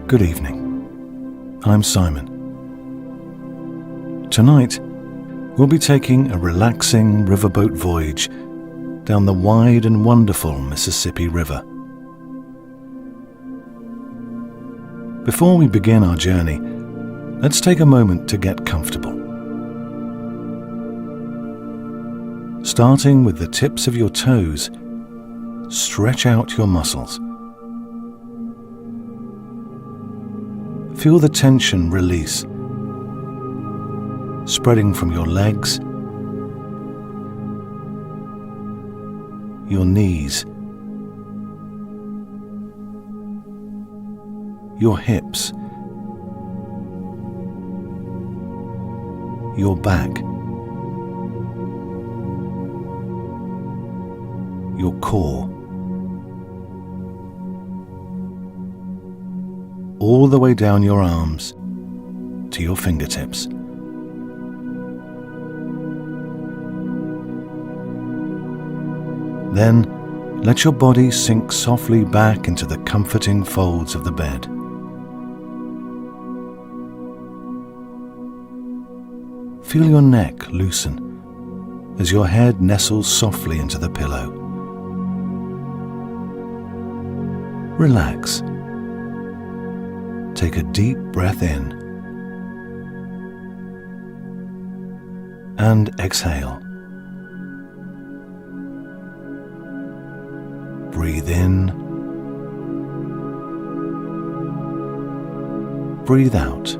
Good evening. I'm Simon. Tonight, we'll be taking a relaxing riverboat voyage down the wide and wonderful Mississippi River. Before we begin our journey, let's take a moment to get comfortable. Starting with the tips of your toes, stretch out your muscles. Feel the tension release, spreading from your legs, your knees, your hips, your back, your core, all the way down your arms to your fingertips. Then, let your body sink softly back into the comforting folds of the bed. Feel your neck loosen as your head nestles softly into the pillow. Relax. Take a deep breath in and exhale. Breathe in, breathe out.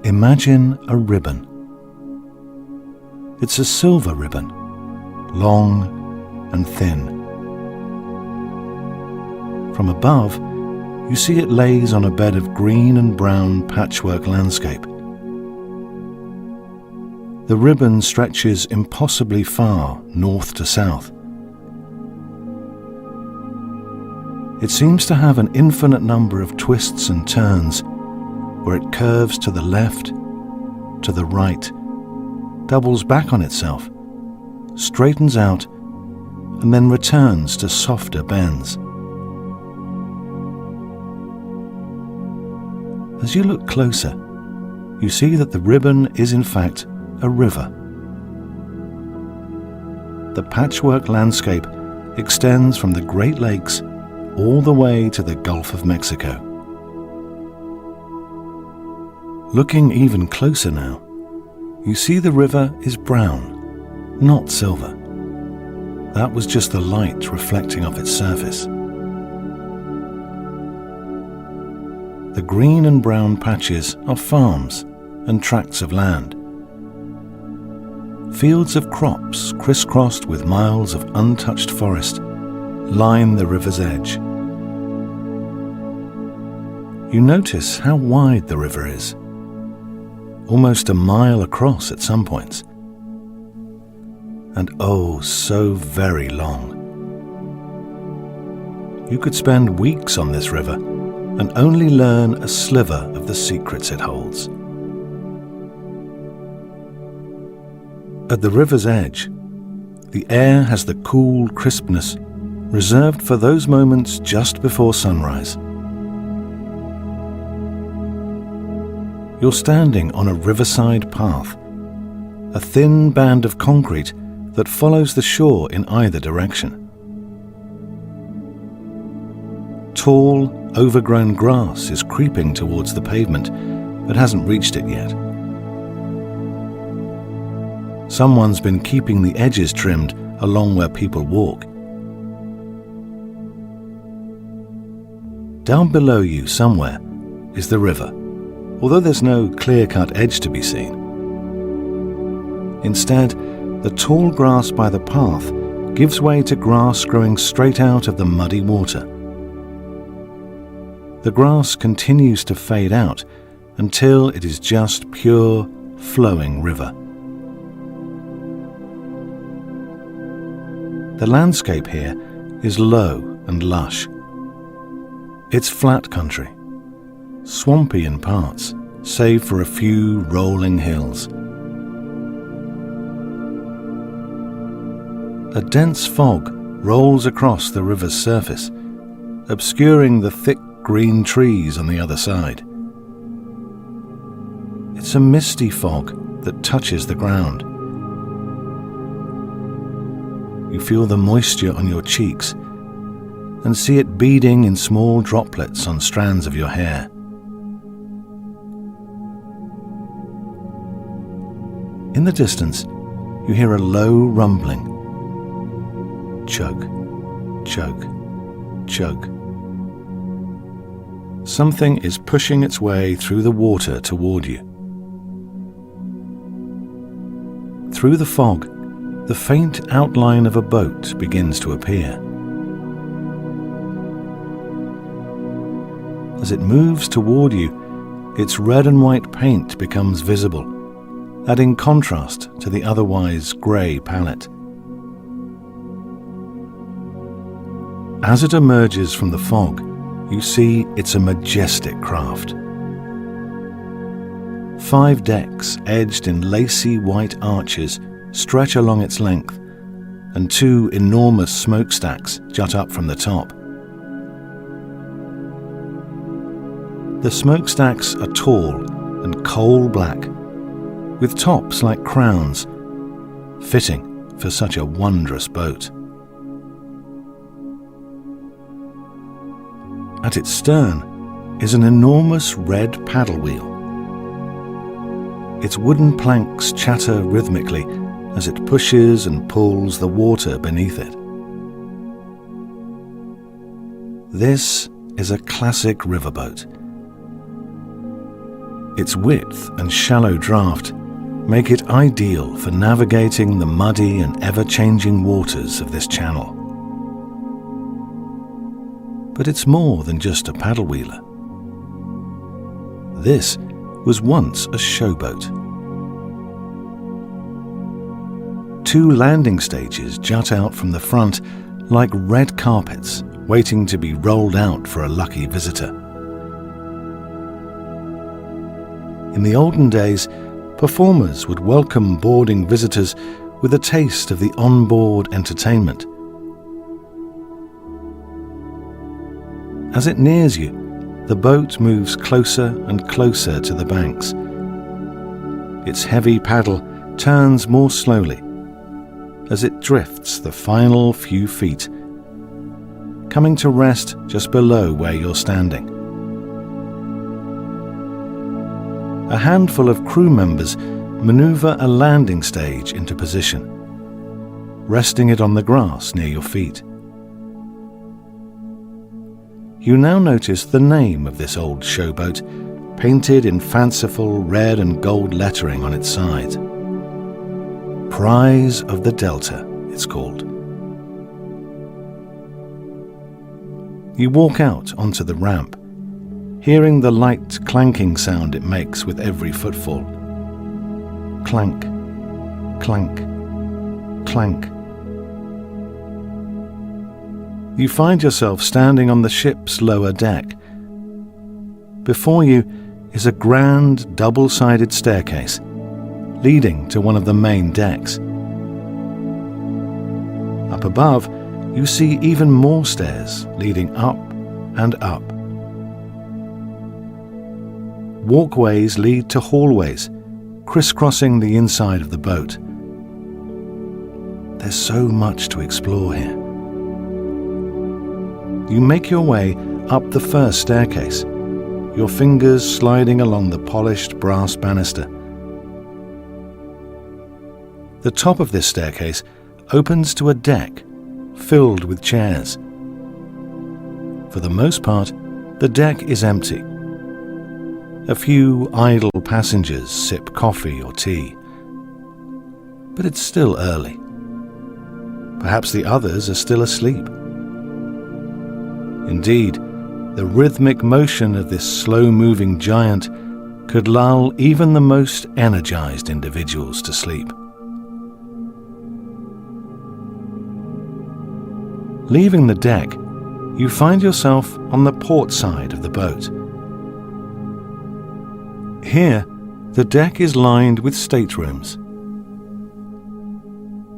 Imagine a ribbon. It's a silver ribbon, long and thin. From above, you see it lays on a bed of green and brown patchwork landscape. The ribbon stretches impossibly far north to south. It seems to have an infinite number of twists and turns, where it curves to the left, to the right, doubles back on itself, straightens out, and then returns to softer bends. As you look closer, you see that the ribbon is in fact a river. The patchwork landscape extends from the Great Lakes all the way to the Gulf of Mexico. Looking even closer now, you see the river is brown, not silver. That was just the light reflecting off its surface. The green and brown patches are farms and tracts of land. Fields of crops crisscrossed with miles of untouched forest line the river's edge. You notice how wide the river is, almost a mile across at some points, and oh, so very long. You could spend weeks on this river and only learn a sliver of the secrets it holds. At the river's edge, the air has the cool crispness reserved for those moments just before sunrise. You're standing on a riverside path, a thin band of concrete that follows the shore in either direction. Tall, overgrown grass is creeping towards the pavement, but hasn't reached it yet. Someone's been keeping the edges trimmed along where people walk. Down below you somewhere is the river, although there's no clear-cut edge to be seen. Instead, the tall grass by the path gives way to grass growing straight out of the muddy water. The grass continues to fade out until it is just pure, flowing river. The landscape here is low and lush. It's flat country, swampy in parts, save for a few rolling hills. A dense fog rolls across the river's surface, obscuring the thick green trees on the other side. It's a misty fog that touches the ground. You feel the moisture on your cheeks and see it beading in small droplets on strands of your hair. In the distance, you hear a low rumbling. Chug, chug, chug. Something is pushing its way through the water toward you. Through the fog, the faint outline of a boat begins to appear. As it moves toward you, its red and white paint becomes visible, adding contrast to the otherwise grey palette. As it emerges from the fog, you see it's a majestic craft. 5 decks edged in lacy white arches stretch along its length, and 2 enormous smokestacks jut up from the top. The smokestacks are tall and coal black, with tops like crowns, fitting for such a wondrous boat. At its stern is an enormous red paddle wheel. Its wooden planks chatter rhythmically as it pushes and pulls the water beneath it. This is a classic riverboat. Its width and shallow draft make it ideal for navigating the muddy and ever-changing waters of this channel. But it's more than just a paddle wheeler. This was once a showboat. 2 landing stages jut out from the front like red carpets waiting to be rolled out for a lucky visitor. In the olden days, performers would welcome boarding visitors with a taste of the onboard entertainment. As it nears you, the boat moves closer and closer to the banks. Its heavy paddle turns more slowly as it drifts the final few feet, coming to rest just below where you're standing. A handful of crew members maneuver a landing stage into position, resting it on the grass near your feet. You now notice the name of this old showboat, painted in fanciful red and gold lettering on its sides. Prize of the Delta, it's called. You walk out onto the ramp, hearing the light clanking sound it makes with every footfall. Clank, clank, clank. You find yourself standing on the ship's lower deck. Before you is a grand double-sided staircase leading to one of the main decks. Up above, you see even more stairs leading up and up. Walkways lead to hallways, crisscrossing the inside of the boat. There's so much to explore here. You make your way up the first staircase, your fingers sliding along the polished brass banister. The top of this staircase opens to a deck filled with chairs. For the most part, the deck is empty. A few idle passengers sip coffee or tea. But it's still early. Perhaps the others are still asleep. Indeed, the rhythmic motion of this slow-moving giant could lull even the most energized individuals to sleep. Leaving the deck, you find yourself on the port side of the boat. Here, the deck is lined with staterooms.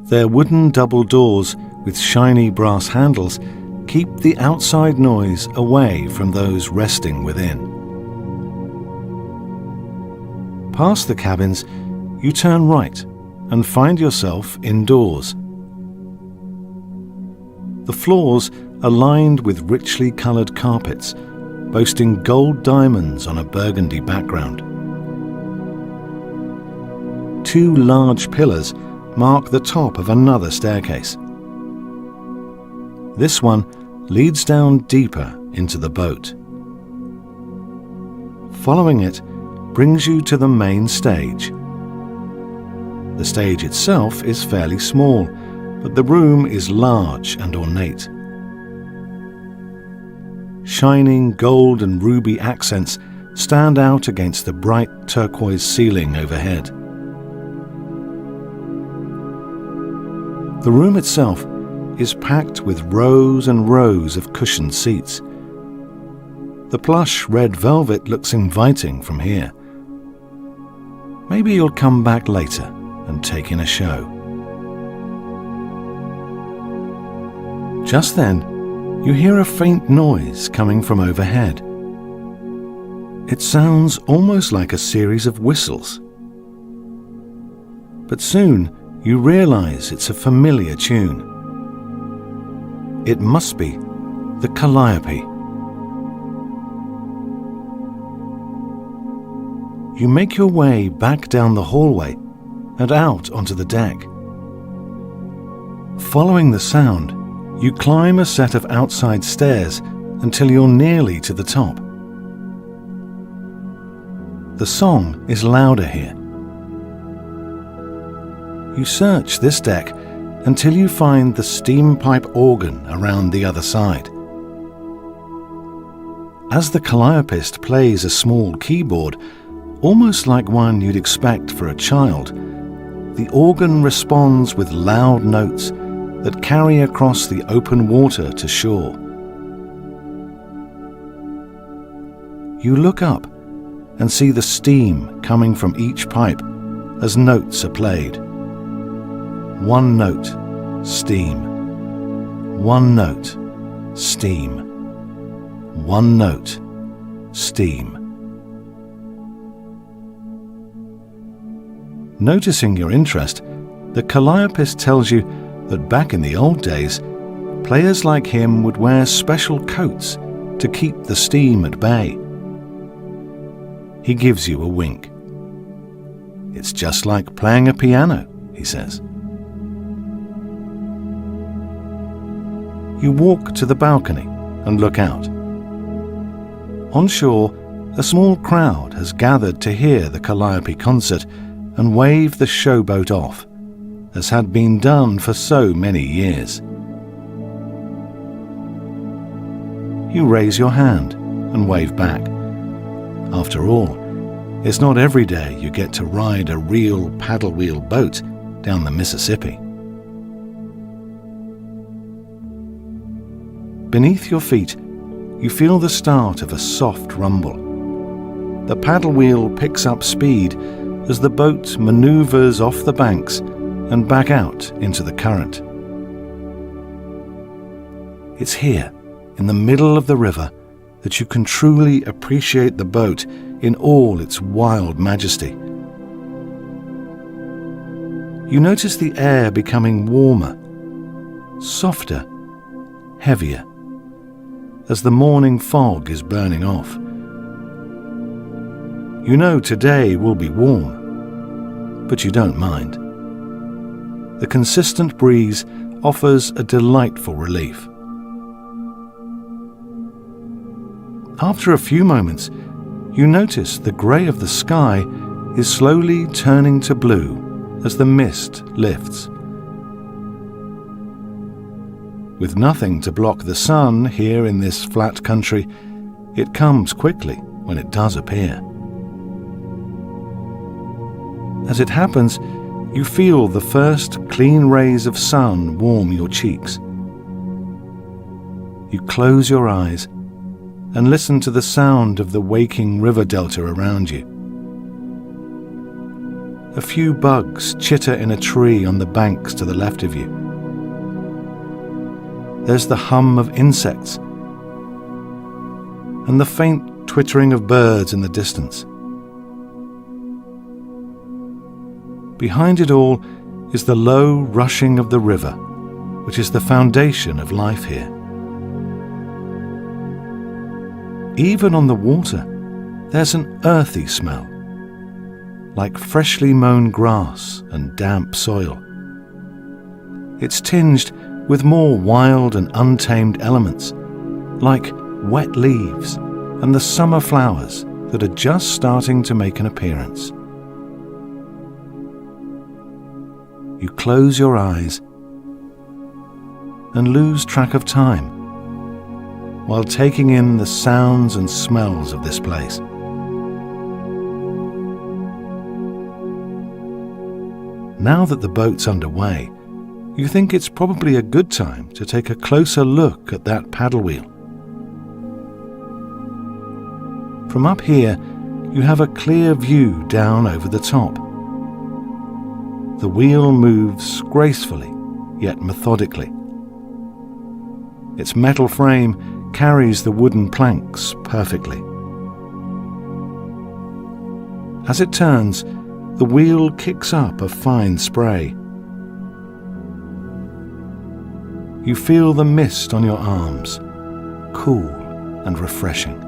Their wooden double doors with shiny brass handles keep the outside noise away from those resting within. Past the cabins, you turn right and find yourself indoors. The floors are lined with richly coloured carpets, boasting gold diamonds on a burgundy background. 2 large pillars mark the top of another staircase. This one leads down deeper into the boat. Following it brings you to the main stage. The stage itself is fairly small, but the room is large and ornate. Shining gold and ruby accents stand out against the bright turquoise ceiling overhead. The room itself is packed with rows and rows of cushioned seats. The plush red velvet looks inviting from here. Maybe you'll come back later and take in a show. Just then, you hear a faint noise coming from overhead. It sounds almost like a series of whistles. But soon, you realize it's a familiar tune. It must be the calliope. You make your way back down the hallway and out onto the deck. Following the sound, you climb a set of outside stairs until you're nearly to the top. The song is louder here. You search this deck until you find the steam pipe organ around the other side. As the calliopeist plays a small keyboard, almost like one you'd expect for a child, the organ responds with loud notes that carry across the open water to shore. You look up and see the steam coming from each pipe as notes are played. One note, steam. One note, steam. One note, steam. Noticing your interest, the calliopeist tells you that back in the old days, players like him would wear special coats to keep the steam at bay. He gives you a wink. It's just like playing a piano, he says. You walk to the balcony and look out. On shore, a small crowd has gathered to hear the calliope concert and wave the showboat off, as had been done for so many years. You raise your hand and wave back. After all, it's not every day you get to ride a real paddle wheel boat down the Mississippi. Beneath your feet, you feel the start of a soft rumble. The paddle wheel picks up speed as the boat maneuvers off the banks and back out into the current. It's here, in the middle of the river, that you can truly appreciate the boat in all its wild majesty. You notice the air becoming warmer, softer, heavier, as the morning fog is burning off. You know today will be warm, but you don't mind. The consistent breeze offers a delightful relief. After a few moments, you notice the grey of the sky is slowly turning to blue as the mist lifts. With nothing to block the sun here in this flat country, it comes quickly when it does appear. As it happens, you feel the first clean rays of sun warm your cheeks. You close your eyes and listen to the sound of the waking river delta around you. A few bugs chitter in a tree on the banks to the left of you. there's the hum of insects and the faint twittering of birds in the distance. Behind it all is the low rushing of the river, which is the foundation of life here. Even on the water, there's an earthy smell, like freshly mown grass and damp soil. It's tinged with more wild and untamed elements, like wet leaves and the summer flowers that are just starting to make an appearance. You close your eyes and lose track of time while taking in the sounds and smells of this place. Now that the boat's underway, you think it's probably a good time to take a closer look at that paddle wheel. From up here, you have a clear view down over the top. The wheel moves gracefully, yet methodically. Its metal frame carries the wooden planks perfectly. As it turns, the wheel kicks up a fine spray. You feel the mist on your arms, cool and refreshing.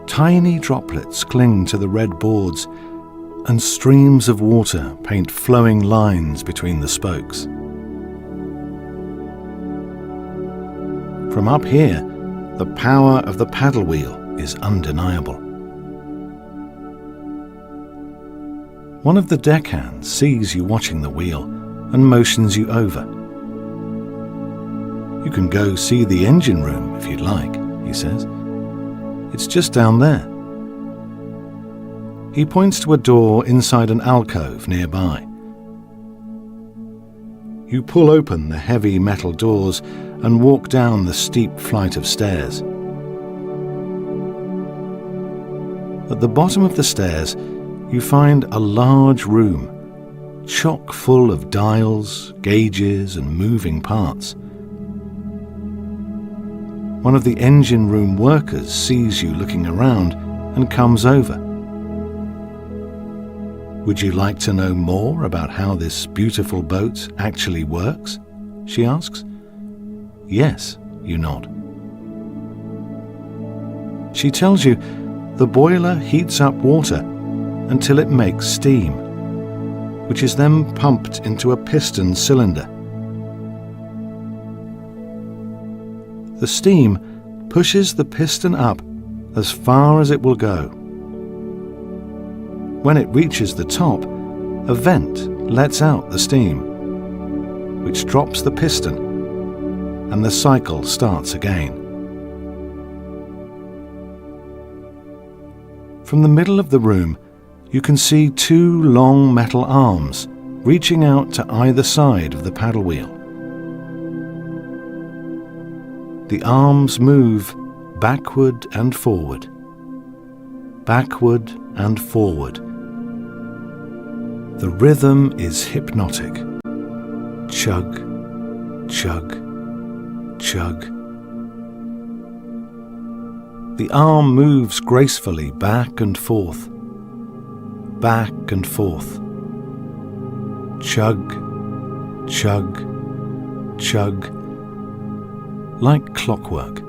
Tiny droplets cling to the red boards, and streams of water paint flowing lines between the spokes. From up here, the power of the paddle wheel is undeniable. One of the deckhands sees you watching the wheel and motions you over. You can go see the engine room if you'd like, he says. It's just down there. He points to a door inside an alcove nearby. You pull open the heavy metal doors and walk down the steep flight of stairs. At the bottom of the stairs, you find a large room, chock full of dials, gauges, and moving parts. One of the engine room workers sees you looking around and comes over. Would you like to know more about how this beautiful boat actually works? She asks. Yes, you nod. She tells you the boiler heats up water until it makes steam, which is then pumped into a piston cylinder. The steam pushes the piston up as far as it will go. When it reaches the top, a vent lets out the steam, which drops the piston, and the cycle starts again. From the middle of the room, you can see two long metal arms reaching out to either side of the paddle wheel. The arms move backward and forward, backward and forward. The rhythm is hypnotic. Chug, chug, chug. The arm moves gracefully back and forth, back and forth. Chug, chug, chug, like clockwork.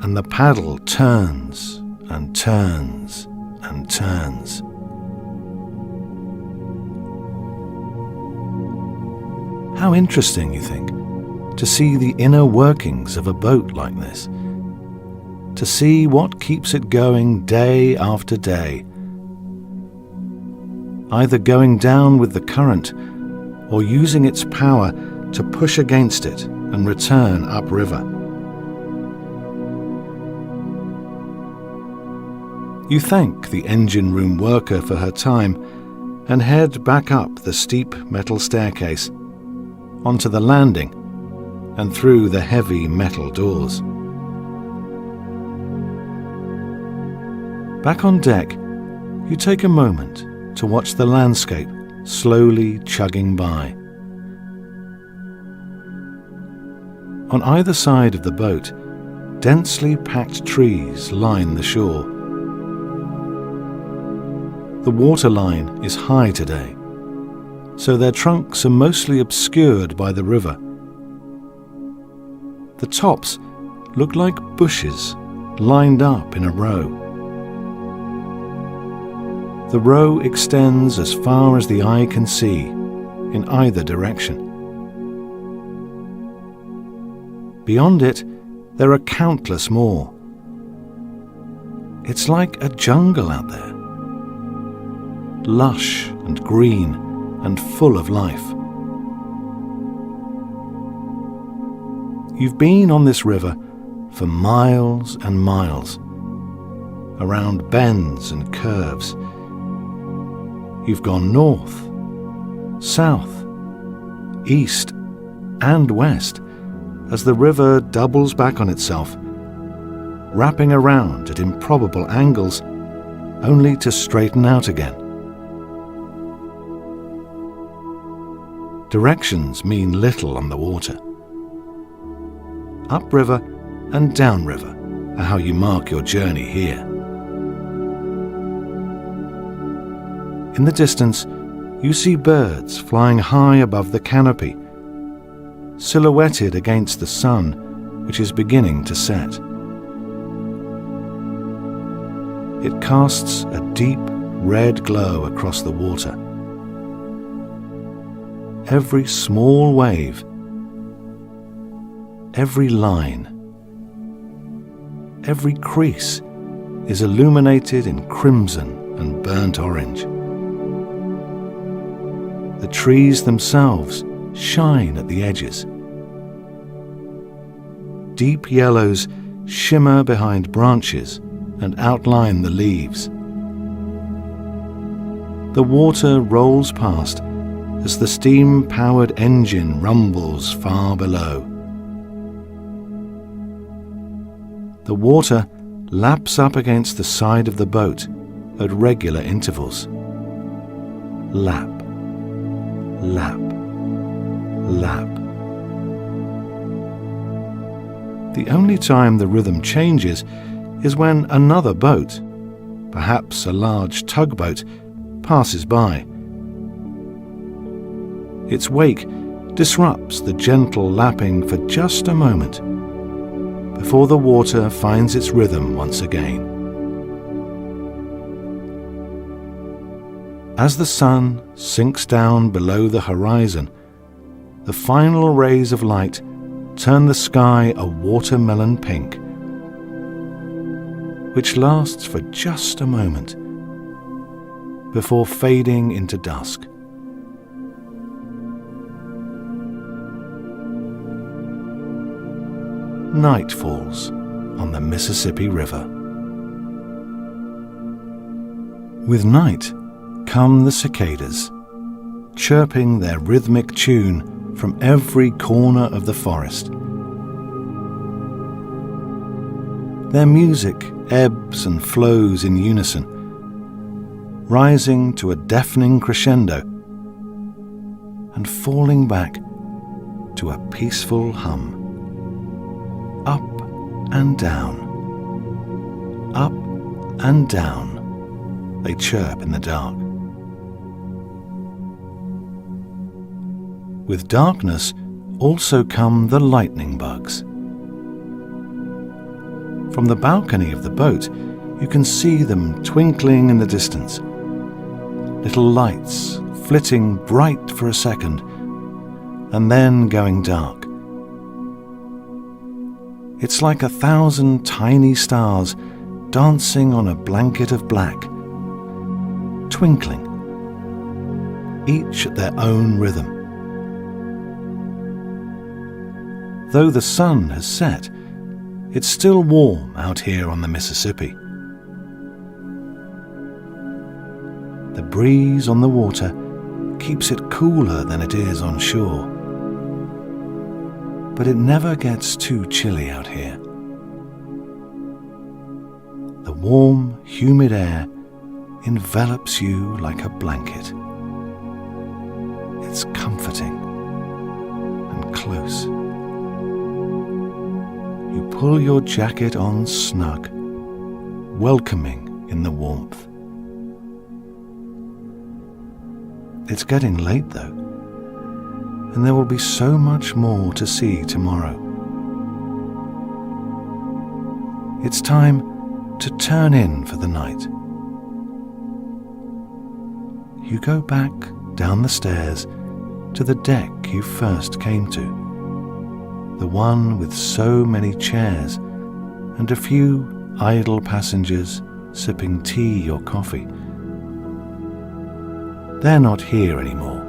And the paddle turns and turns and turns. How interesting, you think, to see the inner workings of a boat like this, to see what keeps it going day after day, either going down with the current or using its power to push against it and return upriver. You thank the engine room worker for her time and head back up the steep metal staircase, onto the landing and through the heavy metal doors. Back on deck, you take a moment to watch the landscape slowly chugging by. On either side of the boat, densely packed trees line the shore. The waterline is high today, so their trunks are mostly obscured by the river. The tops look like bushes lined up in a row. The row extends as far as the eye can see in either direction. Beyond it, there are countless more. It's like a jungle out there, lush and green and full of life. You've been on this river for miles and miles, around bends and curves. You've gone north, south, east, and west as the river doubles back on itself, wrapping around at improbable angles, only to straighten out again. Directions mean little on the water. Upriver and downriver are how you mark your journey here. In the distance, you see birds flying high above the canopy, silhouetted against the sun, which is beginning to set. It casts a deep red glow across the water. Every small wave, every line, every crease is illuminated in crimson and burnt orange. The trees themselves shine at the edges. Deep yellows shimmer behind branches and outline the leaves. The water rolls past as the steam-powered engine rumbles far below. The water laps up against the side of the boat at regular intervals. Lap, lap, lap. The only time the rhythm changes is when another boat, perhaps a large tugboat, passes by. Its wake disrupts the gentle lapping for just a moment before the water finds its rhythm once again. As the sun sinks down below the horizon, the final rays of light turn the sky a watermelon pink, which lasts for just a moment before fading into dusk. Night falls on the Mississippi River. With night come the cicadas, chirping their rhythmic tune from every corner of the forest. Their music ebbs and flows in unison, rising to a deafening crescendo and falling back to a peaceful hum. Up and down, up and down, they chirp in the dark. With darkness also come the lightning bugs. From the balcony of the boat, you can see them twinkling in the distance, little lights flitting bright for a second and then going dark. It's like 1,000 tiny stars dancing on a blanket of black, twinkling, each at their own rhythm. Though the sun has set, it's still warm out here on the Mississippi. The breeze on the water keeps it cooler than it is on shore. But it never gets too chilly out here. The warm, humid air envelops you like a blanket. It's comforting and close. pull your jacket on snug, welcoming in the warmth. It's getting late though, and there will be so much more to see tomorrow. It's time to turn in for the night. You go back down the stairs to the deck you first came to, the one with so many chairs and a few idle passengers sipping tea or coffee. They're not here anymore,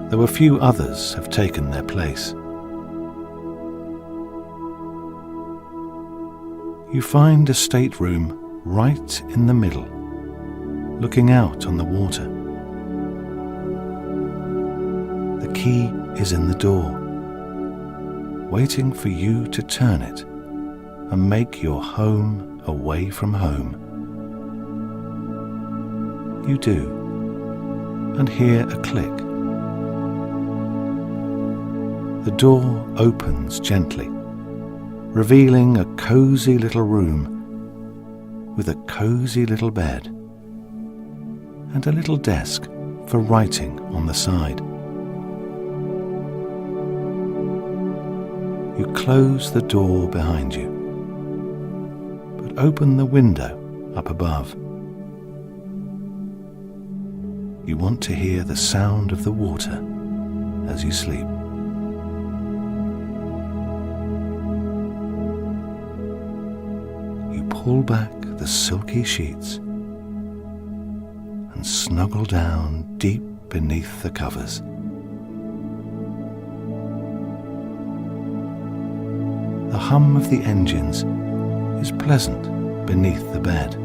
though a few others have taken their place. You find a stateroom right in the middle, looking out on the water. The key is in the door, waiting for you to turn it and make your home away from home. You do, and hear a click. The door opens gently, revealing a cozy little room with a cozy little bed and a little desk for writing on the side. You close the door behind you, but open the window up above. You want to hear the sound of the water as you sleep. You pull back the silky sheets and snuggle down deep beneath the covers. The hum of the engines is pleasant beneath the bed.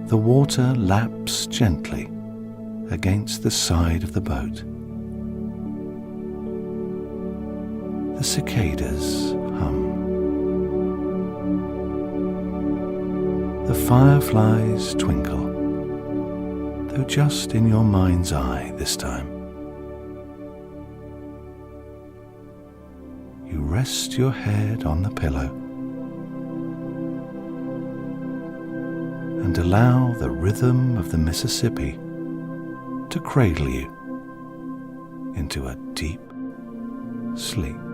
The water laps gently against the side of the boat. The cicadas hum. The fireflies twinkle, though just in your mind's eye this time. You rest your head on the pillow and allow the rhythm of the Mississippi to cradle you into a deep sleep.